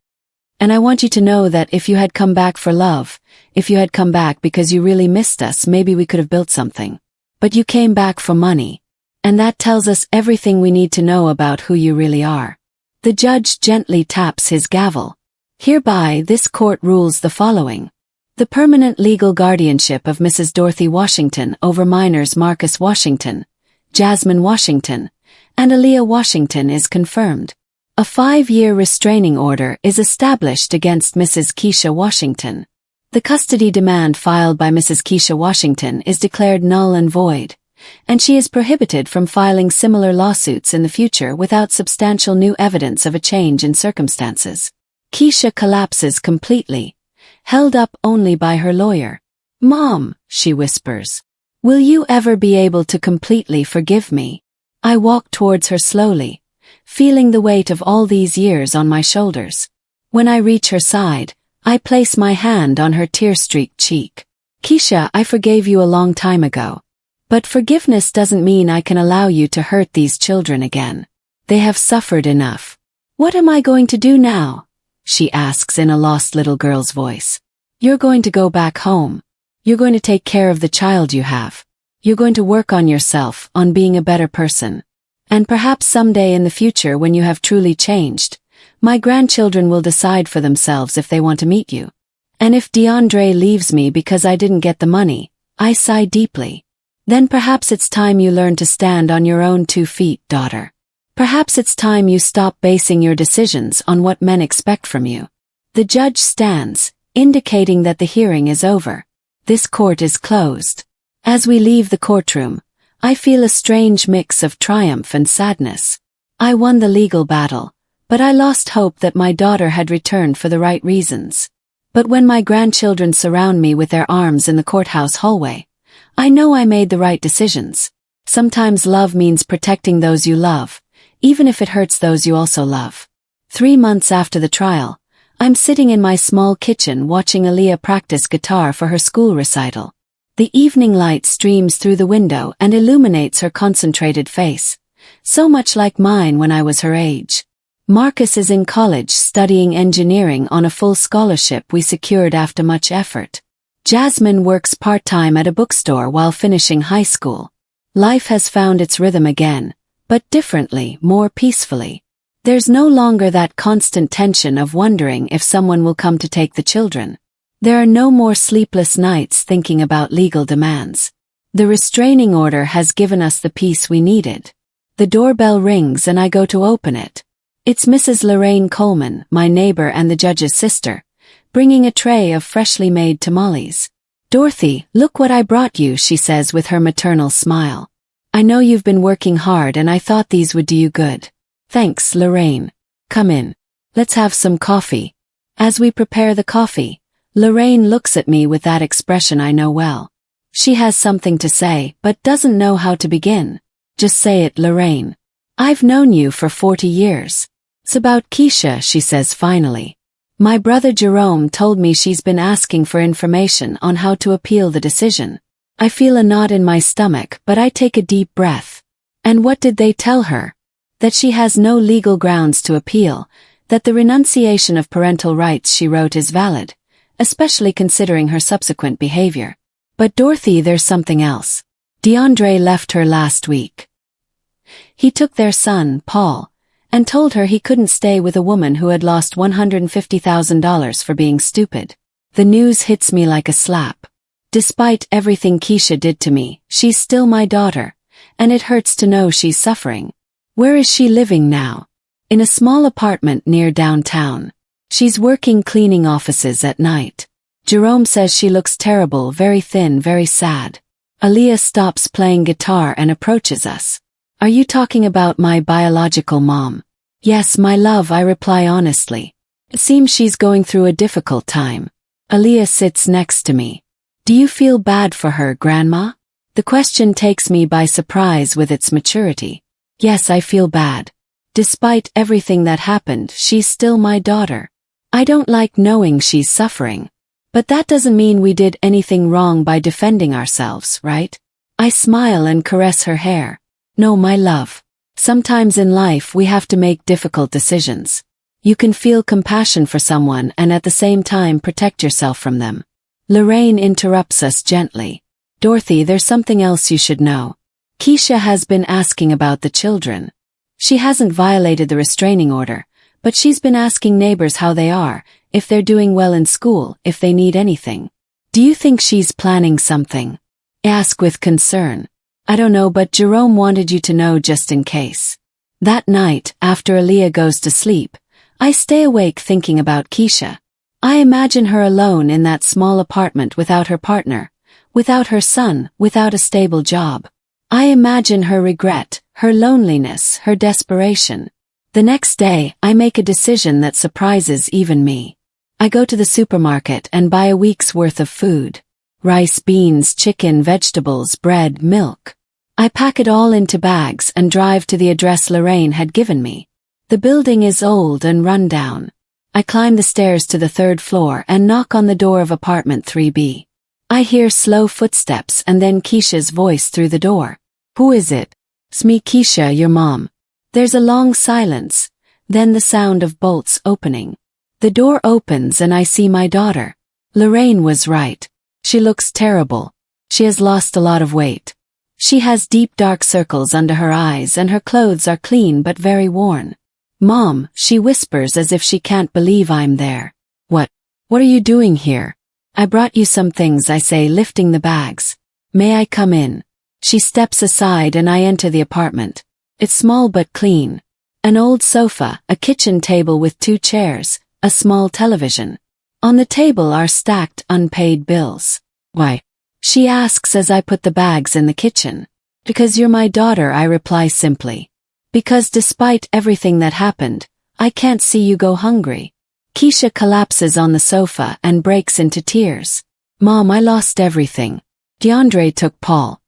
And I want you to know that if you had come back for love, if you had come back because you really missed us, maybe we could have built something. But you came back for money. And that tells us everything we need to know about who you really are. The judge gently taps his gavel. Hereby, this court rules the following. The permanent legal guardianship of Mrs. Dorothy Washington over minors Marcus Washington, Jasmine Washington, and Aaliyah Washington is confirmed. A 5-year restraining order is established against Mrs. Keisha Washington. The custody demand filed by Mrs. Keisha Washington is declared null and void, and she is prohibited from filing similar lawsuits in the future without substantial new evidence of a change in circumstances. Keisha collapses completely, held up only by her lawyer. "Mom," she whispers, "will you ever be able to completely forgive me?" I walk towards her slowly, feeling the weight of all these years on my shoulders. When I reach her side, I place my hand on her tear-streaked cheek. "Keisha, I forgave you a long time ago. But forgiveness doesn't mean I can allow you to hurt these children again. They have suffered enough. What am I going to do now?" she asks in a lost little girl's voice. "You're going to go back home. You're going to take care of the child you have. You're going to work on yourself, on being a better person. And perhaps someday in the future when you have truly changed, my grandchildren will decide for themselves if they want to meet you. And if DeAndre leaves me because I didn't get the money," I sigh deeply, "then perhaps it's time you learn to stand on your own 2 feet, daughter. Perhaps it's time you stop basing your decisions on what men expect from you." The judge stands, indicating that the hearing is over. This court is closed. As we leave the courtroom, I feel a strange mix of triumph and sadness. I won the legal battle, but I lost hope that my daughter had returned for the right reasons. But when my grandchildren surround me with their arms in the courthouse hallway, I know I made the right decisions. Sometimes love means protecting those you love, even if it hurts those you also love. 3 months after the trial, I'm sitting in my small kitchen watching Aaliyah practice guitar for her school recital. The evening light streams through the window and illuminates her concentrated face, so much like mine when I was her age. Marcus is in college studying engineering on a full scholarship we secured after much effort. Jasmine works part-time at a bookstore while finishing high school. Life has found its rhythm again, but differently, more peacefully. There's no longer that constant tension of wondering if someone will come to take the children. There are no more sleepless nights thinking about legal demands. The restraining order has given us the peace we needed. The doorbell rings and I go to open it. It's Mrs. Lorraine Coleman, my neighbor and the judge's sister, bringing a tray of freshly made tamales. "Dorothy, look what I brought you," she says with her maternal smile. "I know you've been working hard and I thought these would do you good." "Thanks, Lorraine. Come in. Let's have some coffee." As we prepare the coffee, Lorraine looks at me with that expression I know well. She has something to say, but doesn't know how to begin. "Just say it, Lorraine. I've known you for 40 years. It's about Keisha," she says finally. "My brother Jerome told me she's been asking for information on how to appeal the decision." I feel a knot in my stomach, but I take a deep breath. "And what did they tell her?" "That she has no legal grounds to appeal, that the renunciation of parental rights she wrote is valid, especially considering her subsequent behavior. But Dorothy, there's something else. DeAndre left her last week. He took their son, Paul, and told her he couldn't stay with a woman who had lost $150,000 for being stupid. The news hits me like a slap. Despite everything Keisha did to me, she's still my daughter, and it hurts to know she's suffering. Where is she living now? In a small apartment near downtown. She's working cleaning offices at night. Jerome says she looks terrible, very thin, very sad. Aaliyah stops playing guitar and approaches us. "Are you talking about my biological mom?" "Yes, my love," I reply honestly. It seems she's going through a difficult time. Aaliyah sits next to me. "Do you feel bad for her, Grandma?" The question takes me by surprise with its maturity. Yes, I feel bad. Despite everything that happened, she's still my daughter. I don't like knowing she's suffering. But that doesn't mean we did anything wrong by defending ourselves, right? I smile and caress her hair. "No, my love. Sometimes in life we have to make difficult decisions. You can feel compassion for someone and at the same time protect yourself from them." Lorraine interrupts us gently. "Dorothy, there's something else you should know. Keisha has been asking about the children. She hasn't violated the restraining order, but she's been asking neighbors how they are, if they're doing well in school, if they need anything. Do you think she's planning something? I ask with concern. I don't know, but Jerome wanted you to know just in case. That night, after Aaliyah goes to sleep, I stay awake thinking about Keisha. I imagine her alone in that small apartment without her partner, without her son, without a stable job. I imagine her regret, her loneliness, her desperation. The next day, I make a decision that surprises even me. I go to the supermarket and buy a week's worth of food. Rice, beans, chicken, vegetables, bread, milk. I pack it all into bags and drive to the address Lorraine had given me. The building is old and run down. I climb the stairs to the 3rd floor and knock on the door of apartment 3B. I hear slow footsteps and then Keisha's voice through the door. Who is it? It's me, Keisha, your mom. There's a long silence, then the sound of bolts opening. The door opens and I see my daughter. Lorraine was right. She looks terrible. She has lost a lot of weight. She has deep dark circles under her eyes and her clothes are clean but very worn. Mom, she whispers as if she can't believe I'm there. What are you doing here? I brought you some things, I say, lifting the bags. May I come in? She steps aside and I enter the apartment. It's small but clean. An old sofa, a kitchen table with 2 chairs, a small television. On the table are stacked unpaid bills. Why? She asks as I put the bags in the kitchen. Because you're my daughter, I reply simply. Because despite everything that happened, I can't see you go hungry. Keisha collapses on the sofa and breaks into tears. Mom, I lost everything. DeAndre took Paul.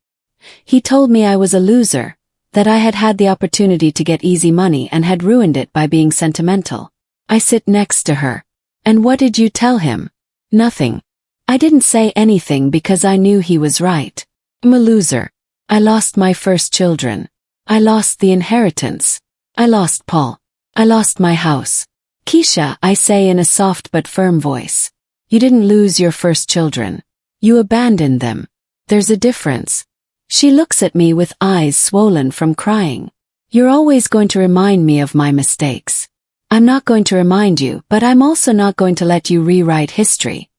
He told me I was a loser, that I had had the opportunity to get easy money and had ruined it by being sentimental. I sit next to her. And what did you tell him? Nothing. I didn't say anything because I knew he was right. I'm a loser. I lost my first children. I lost the inheritance. I lost Paul. I lost my house. Keisha, I say in a soft but firm voice. You didn't lose your first children. You abandoned them. There's a difference. She looks at me with eyes swollen from crying. You're always going to remind me of my mistakes. I'm not going to remind you, but I'm also not going to let you rewrite history.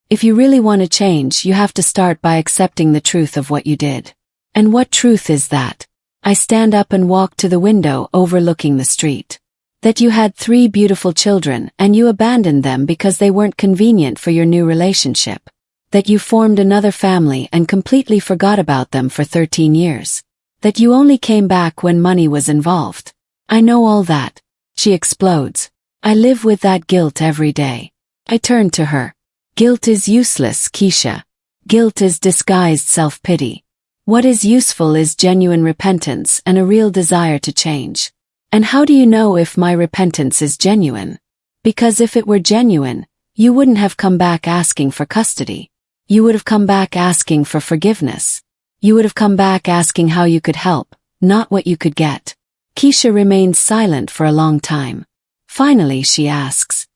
If you really want to change, you have to start by accepting the truth of what you did. And what truth is that? I stand up and walk to the window overlooking the street. That you had 3 beautiful children and you abandoned them because they weren't convenient for your new relationship. That you formed another family and completely forgot about them for 13 years. That you only came back when money was involved. I know all that. She explodes. I live with that guilt every day. I turn to her. Guilt is useless, Keisha. Guilt is disguised self-pity. What is useful is genuine repentance and a real desire to change. And how do you know if my repentance is genuine? Because if it were genuine, you wouldn't have come back asking for custody. You would have come back asking for forgiveness. You would have come back asking how you could help, not what you could get. Keisha remains silent for a long time. Finally she asks,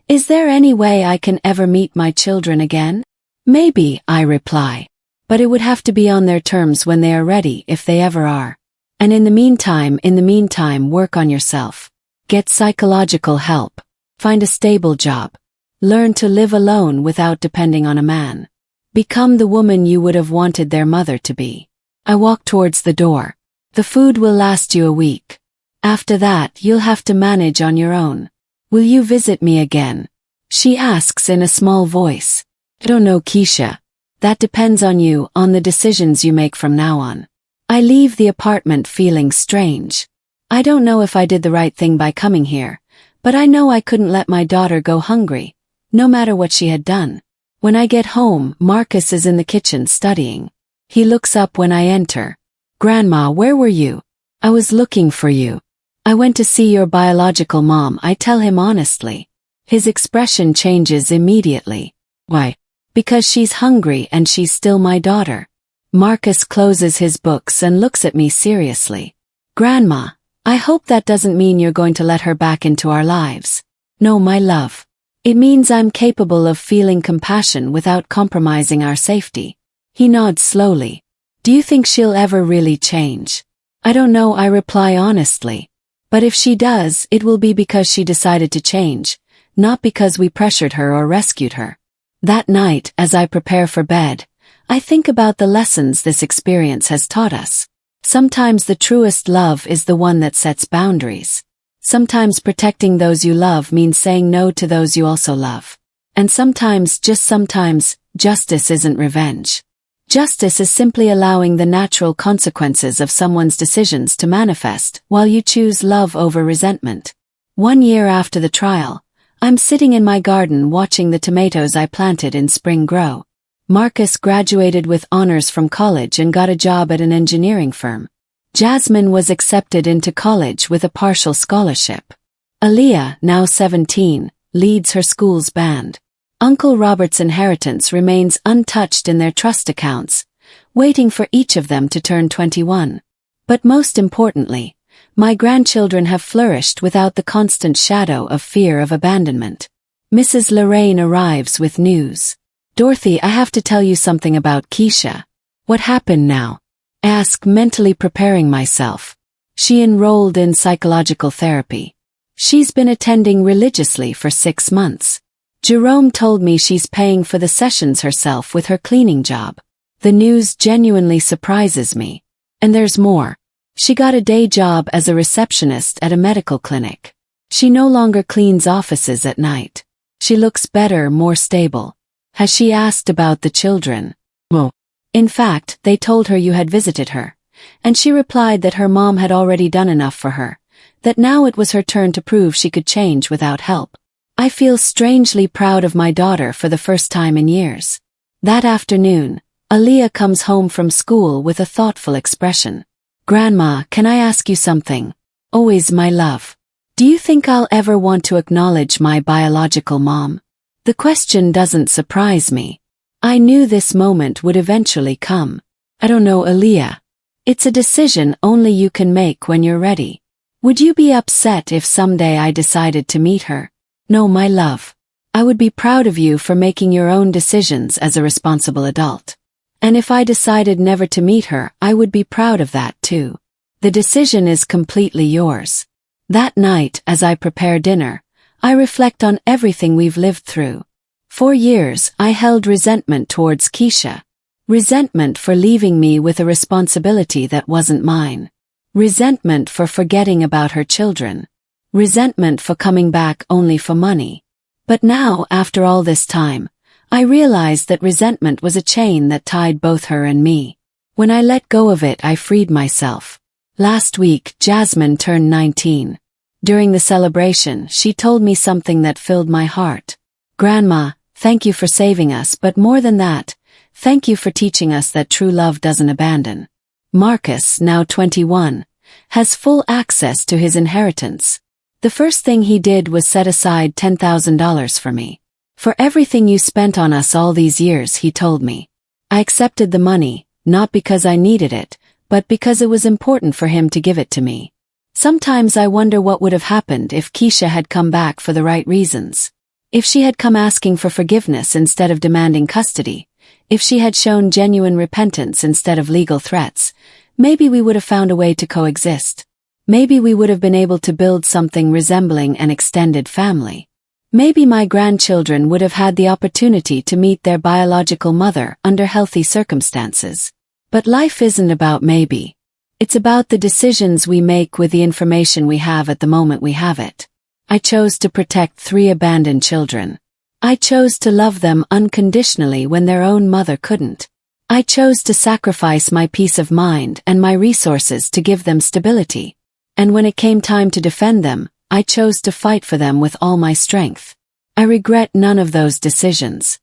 is there any way I can ever meet my children again? Maybe, I reply. But it would have to be on their terms when they are ready, if they ever are. And in the meantime, work on yourself. Get psychological help. Find a stable job. Learn to live alone without depending on a man. Become the woman you would have wanted their mother to be. I walk towards the door. The food will last you a week. After that, you'll have to manage on your own. Will you visit me again? She asks in a small voice. I don't know, Keisha. That depends on you, on the decisions you make from now on. I leave the apartment feeling strange. I don't know if I did the right thing by coming here, but I know I couldn't let my daughter go hungry, no matter what she had done. When I get home, Marcus is in the kitchen studying. He looks up when I enter. Grandma, where were you? I was looking for you. I went to see your biological mom, I tell him honestly. His expression changes immediately. Why? Because she's hungry and she's still my daughter. Marcus closes his books and looks at me seriously. Grandma, I hope that doesn't mean you're going to let her back into our lives. No, my love. It means I'm capable of feeling compassion without compromising our safety. He nods slowly. Do you think she'll ever really change? I don't know, I reply honestly. But if she does, it will be because she decided to change, not because we pressured her or rescued her. That night, as I prepare for bed, I think about the lessons this experience has taught us. Sometimes the truest love is the one that sets boundaries. Sometimes protecting those you love means saying no to those you also love. And sometimes, just sometimes, justice isn't revenge. Justice is simply allowing the natural consequences of someone's decisions to manifest while you choose love over resentment. 1 year after the trial, I'm sitting in my garden watching the tomatoes I planted in spring grow. Marcus graduated with honors from college and got a job at an engineering firm. Jasmine was accepted into college with a partial scholarship. Aaliyah, now 17, leads her school's band. Uncle Robert's inheritance remains untouched in their trust accounts, waiting for each of them to turn 21. But most importantly, my grandchildren have flourished without the constant shadow of fear of abandonment. Mrs. Lorraine arrives with news. "Dorothy, I have to tell you something about Keisha." "What happened now?" Ask, mentally preparing myself. "She enrolled in psychological therapy. She's been attending religiously for 6 months. Jerome told me she's paying for the sessions herself with her cleaning job. The news genuinely surprises me. And there's more. She got a day job as a receptionist at a medical clinic. She no longer cleans offices at night. She looks better, more stable. Has she asked about the children?" "No. In fact, they told her you had visited her. And she replied that her mom had already done enough for her, that now it was her turn to prove she could change without help. I feel strangely proud of my daughter for the first time in years." That afternoon, Aaliyah comes home from school with a thoughtful expression. "Grandma, can I ask you something?" "Always, my love." "Do you think I'll ever want to acknowledge my biological mom?" The question doesn't surprise me. I knew this moment would eventually come. "I don't know, Aaliyah. It's a decision only you can make when you're ready. Would you be upset if someday I decided to meet her?" "No, my love. I would be proud of you for making your own decisions as a responsible adult. And if I decided never to meet her, I would be proud of that too. The decision is completely yours." That night, as I prepare dinner, I reflect on everything we've lived through. For years, I held resentment towards Keisha. Resentment for leaving me with a responsibility that wasn't mine. Resentment for forgetting about her children. Resentment for coming back only for money. But now, after all this time, I realized that resentment was a chain that tied both her and me. When I let go of it, I freed myself. Last week, Jasmine turned 19. During the celebration, she told me something that filled my heart. "Grandma, thank you for saving us, but more than that, thank you for teaching us that true love doesn't abandon." Marcus, now 21, has full access to his inheritance. The first thing he did was set aside $10,000 for me. "For everything you spent on us all these years," he told me. I accepted the money, not because I needed it, but because it was important for him to give it to me. Sometimes I wonder what would have happened if Keisha had come back for the right reasons. If she had come asking for forgiveness instead of demanding custody, if she had shown genuine repentance instead of legal threats, maybe we would have found a way to coexist. Maybe we would have been able to build something resembling an extended family. Maybe my grandchildren would have had the opportunity to meet their biological mother under healthy circumstances. But life isn't about maybe. It's about the decisions we make with the information we have at the moment we have it. I chose to protect 3 abandoned children. I chose to love them unconditionally when their own mother couldn't. I chose to sacrifice my peace of mind and my resources to give them stability. And when it came time to defend them, I chose to fight for them with all my strength. I regret none of those decisions.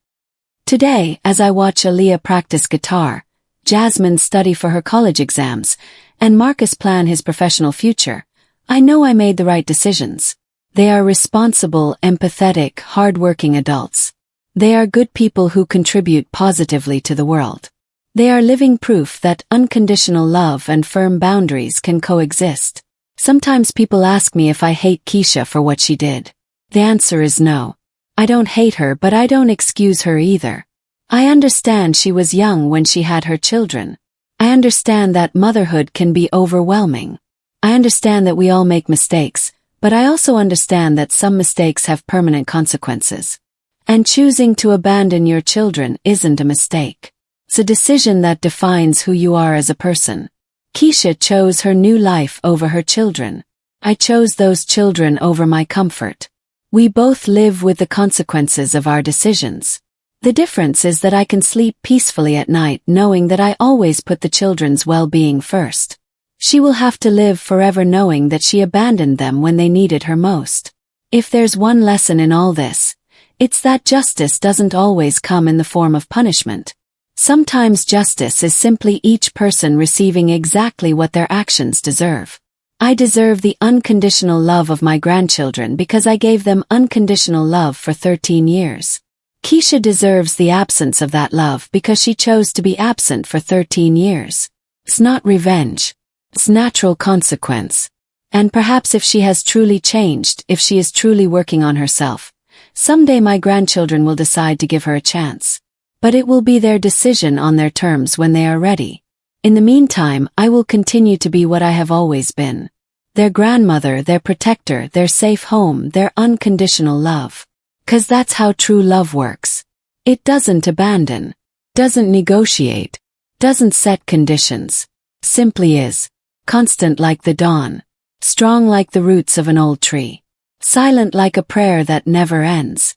Today, as I watch Aaliyah practice guitar, Jasmine study for her college exams, and Marcus plan his professional future, I know I made the right decisions. They are responsible, empathetic, hard-working adults. They are good people who contribute positively to the world. They are living proof that unconditional love and firm boundaries can coexist. Sometimes people ask me if I hate Keisha for what she did. The answer is no. I don't hate her, but I don't excuse her either. I understand she was young when she had her children. I understand that motherhood can be overwhelming. I understand that we all make mistakes, but I also understand that some mistakes have permanent consequences. And choosing to abandon your children isn't a mistake. It's a decision that defines who you are as a person. Keisha chose her new life over her children. I chose those children over my comfort. We both live with the consequences of our decisions. The difference is that I can sleep peacefully at night knowing that I always put the children's well-being first. She will have to live forever knowing that she abandoned them when they needed her most. If there's one lesson in all this, it's that justice doesn't always come in the form of punishment. Sometimes justice is simply each person receiving exactly what their actions deserve. I deserve the unconditional love of my grandchildren because I gave them unconditional love for 13 years. Keisha deserves the absence of that love because she chose to be absent for 13 years. It's not revenge. It's natural consequence. And perhaps if she has truly changed, if she is truly working on herself, someday my grandchildren will decide to give her a chance. But it will be their decision on their terms when they are ready. In the meantime, I will continue to be what I have always been. Their grandmother, their protector, their safe home, their unconditional love. 'Cause that's how true love works. It doesn't abandon, doesn't negotiate, doesn't set conditions. Simply is. Constant like the dawn. Strong like the roots of an old tree. Silent like a prayer that never ends.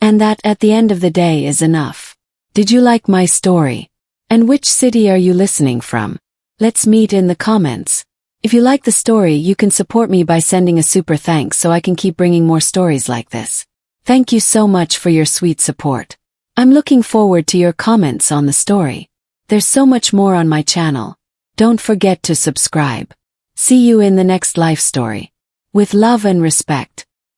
And that at the end of the day is enough. Did you like my story? And which city are you listening from? Let's meet in the comments. If you like the story, you can support me by sending a super thanks so I can keep bringing more stories like this. Thank you so much for your sweet support. I'm looking forward to your comments on the story. There's so much more on my channel. Don't forget to subscribe. See you in the next life story. With love and respect.